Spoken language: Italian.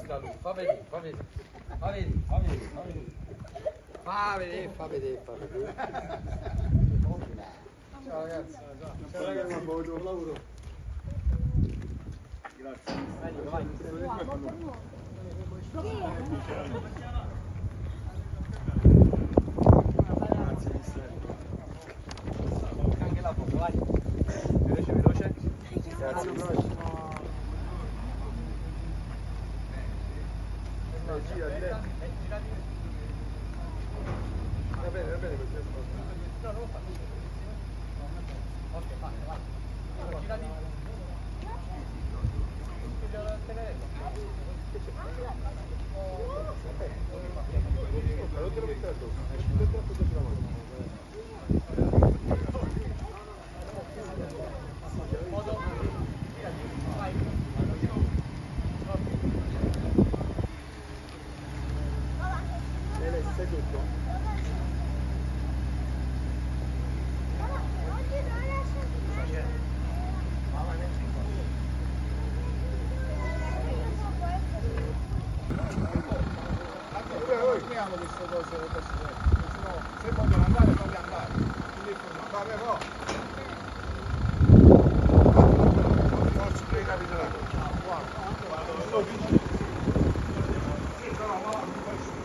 mostra lui, fa vedere, fa vedere, fa vedere, fa vedere, fa vedere. Fa vedere, fa vedere, fa vedere. Ciao ragazzi. Ciao ragazzi, buon lavoro. Grazie. Vai. Grazie mister. Anche la foto, vai. Veloce, veloce. Grazie mister. Gira, gira. Va bene questa cosa. No, non lo faccio. Ok, vai, vai. Allora, gira di. Non te lo mettere addosso. Non te lo mettere sulla mano. Sei tutto. Queste cose, se vogliono andare, fate andare. Vabbè,